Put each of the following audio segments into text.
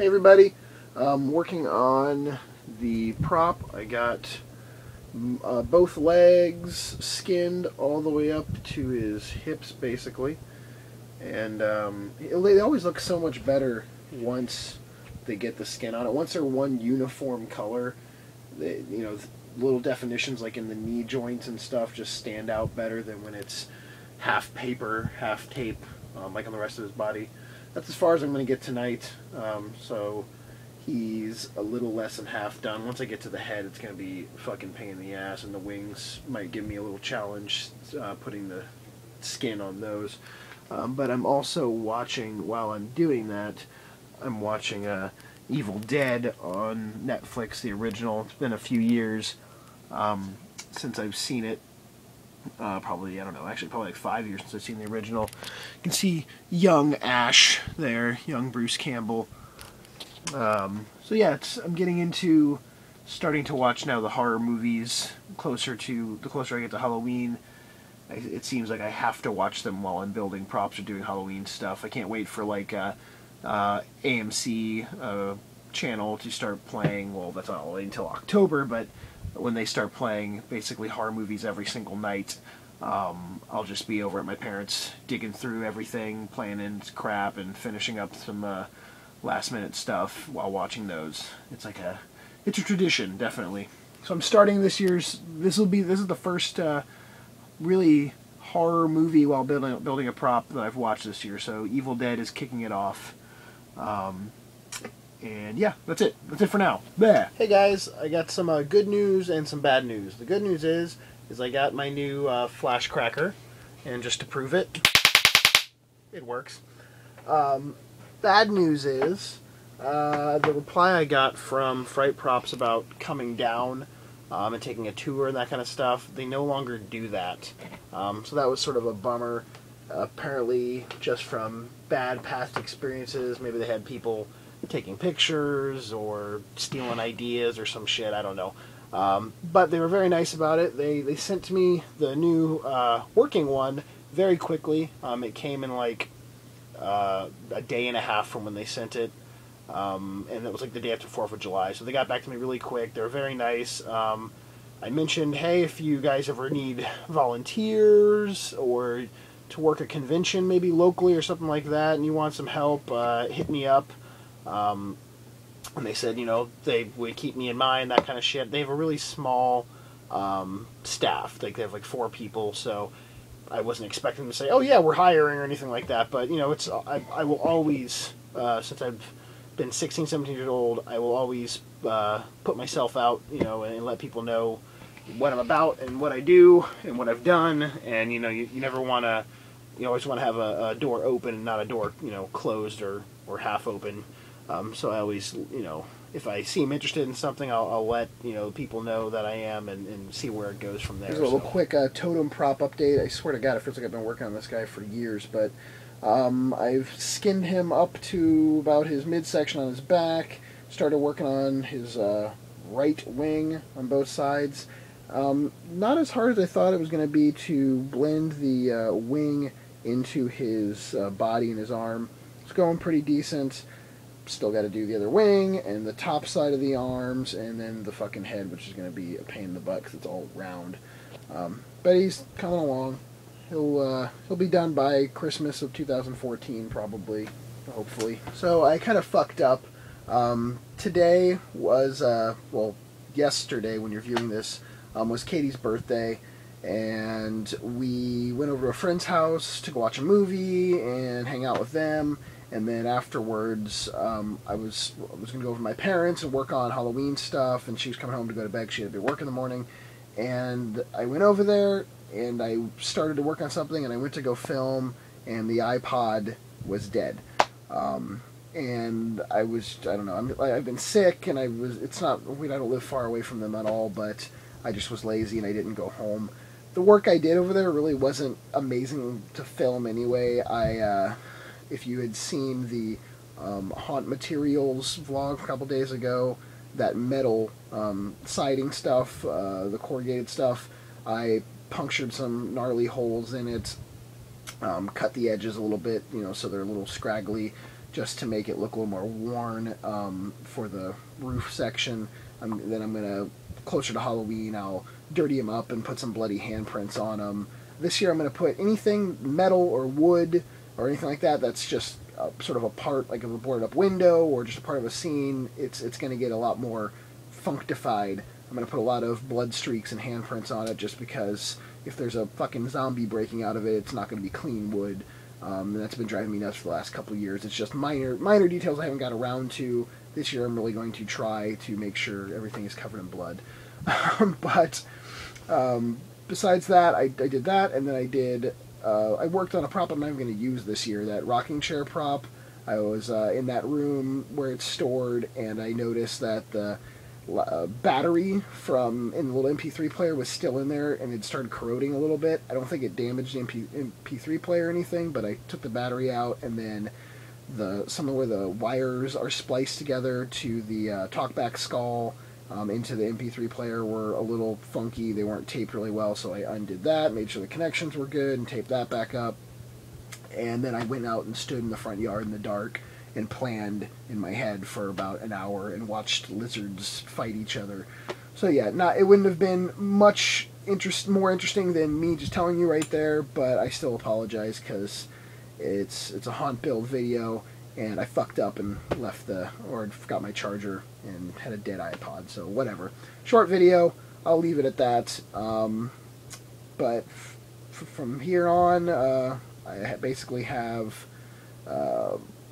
Hey everybody, working on the prop. I got both legs skinned all the way up to his hips basically, and they always look so much better once they get the skin on it. Once they're one uniform color, little definitions like in the knee joints and stuff just stand out better than when it's half paper, half tape, like on the rest of his body. That's as far as I'm going to get tonight, so he's a little less than half done. Once I get to the head, it's going to be a fucking pain in the ass, and the wings might give me a little challenge putting the skin on those. But I'm also watching, while I'm doing that, I'm watching Evil Dead on Netflix, the original. It's been a few years since I've seen it. Probably, I don't know, actually probably like 5 years since I've seen the original. You can see young Ash there, young Bruce Campbell. So yeah, I'm getting into starting to watch now the horror movies the closer I get to Halloween. It seems like I have to watch them while I'm building props or doing Halloween stuff. I can't wait for like AMC channel to start playing. Well, that's not only until October, but when they start playing basically horror movies every single night, I'll just be over at my parents' digging through everything, planning crap, and finishing up some last minute stuff while watching those. It's a tradition, definitely. So I'm starting this is the first really horror movie while building a prop that I've watched this year. So Evil Dead is kicking it off. And yeah, that's it. That's it for now. Bleh. Hey guys, I got some good news and some bad news. The good news is I got my new flash cracker, and just to prove it, it works. Bad news is the reply I got from Fright Props about coming down and taking a tour and that kind of stuff. They no longer do that, so that was sort of a bummer. Apparently, just from bad past experiences, maybe they had people taking pictures or stealing ideas or some shit, I don't know. But they were very nice about it. They sent me the new working one very quickly. It came in like a day and a half from when they sent it, and it was like the day after 4th of July, so they got back to me really quick. They were very nice. I mentioned, hey, if you guys ever need volunteers or to work a convention maybe locally or something like that and you want some help, hit me up. And they said, they would keep me in mind, that kind of shit. They have a really small staff. Like, they have like 4 people, so I wasn't expecting them to say, oh yeah, we're hiring or anything like that. But, I will always, since I've been 16, 17 years old, I will always put myself out, and let people know what I'm about and what I do and what I've done. And, you never want to, you always want to have a door open and not a door, closed or half open. So I always, if I seem interested in something, I'll let, people know that I am and see where it goes from there. Here's a little quick totem prop update. I swear to God, it feels like I've been working on this guy for years, but I've skinned him up to about his midsection on his back, started working on his right wing on both sides. Not as hard as I thought it was going to be to blend the wing into his body and his arm. It's going pretty decent. Still got to do the other wing and the top side of the arms and then the fucking head, which is going to be a pain in the butt because it's all round. But he's coming along. He'll be done by Christmas of 2014 probably, hopefully. So I kind of fucked up. Today was, yesterday when you're viewing this, was Katie's birthday, and we went over to a friend's house to go watch a movie and hang out with them. And then afterwards, I was going to go over to my parents and work on Halloween stuff, and she was coming home to go to bed. She had to be at work in the morning. And I went over there, and I started to work on something, and I went to go film, and the iPod was dead. And I don't know, I've been sick, and I don't live far away from them at all, but I just was lazy, and I didn't go home. The work I did over there really wasn't amazing to film anyway. If you had seen the Haunt Materials vlog a couple days ago, that metal siding stuff, the corrugated stuff, I punctured some gnarly holes in it, cut the edges a little bit, so they're a little scraggly, just to make it look a little more worn for the roof section. Then I'm going to, closer to Halloween, I'll dirty them up and put some bloody handprints on them. This year I'm going to put anything metal or wood or anything like that that's just sort of a part, like of a boarded up window or just a part of a scene. It's going to get a lot more functified. I'm going to put a lot of blood streaks and handprints on it just because if there's a fucking zombie breaking out of it, it's not going to be clean wood. And that's been driving me nuts for the last couple of years. It's just minor details I haven't got around to. This year I'm really going to try to make sure everything is covered in blood. But besides that, I did that, and then I worked on a prop I'm not even going to use this year, that rocking chair prop. I was in that room where it's stored, and I noticed that the battery in the little MP3 player was still in there, and it started corroding a little bit. I don't think it damaged the MP3 player or anything, but I took the battery out, and then some of where the wires are spliced together to the talkback skull into the MP3 player were a little funky. They weren't taped really well, so I undid that, made sure the connections were good, and taped that back up. And then I went out and stood in the front yard in the dark and planned in my head for about an hour and watched lizards fight each other. So yeah, it wouldn't have been much more interesting than me just telling you right there, but I still apologize because it's a haunt build video, and I fucked up and forgot my charger and had a dead iPod, so whatever. Short video, I'll leave it at that. But from here on, I basically have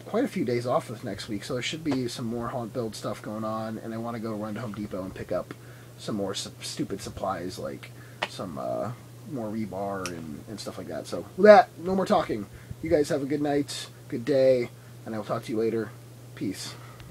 quite a few days off this next week, so there should be some more haunt build stuff going on, and I want to go run to Home Depot and pick up some more stupid supplies, like some more rebar and stuff like that. So with that, no more talking. You guys have a good night, good day, and I will talk to you later. Peace.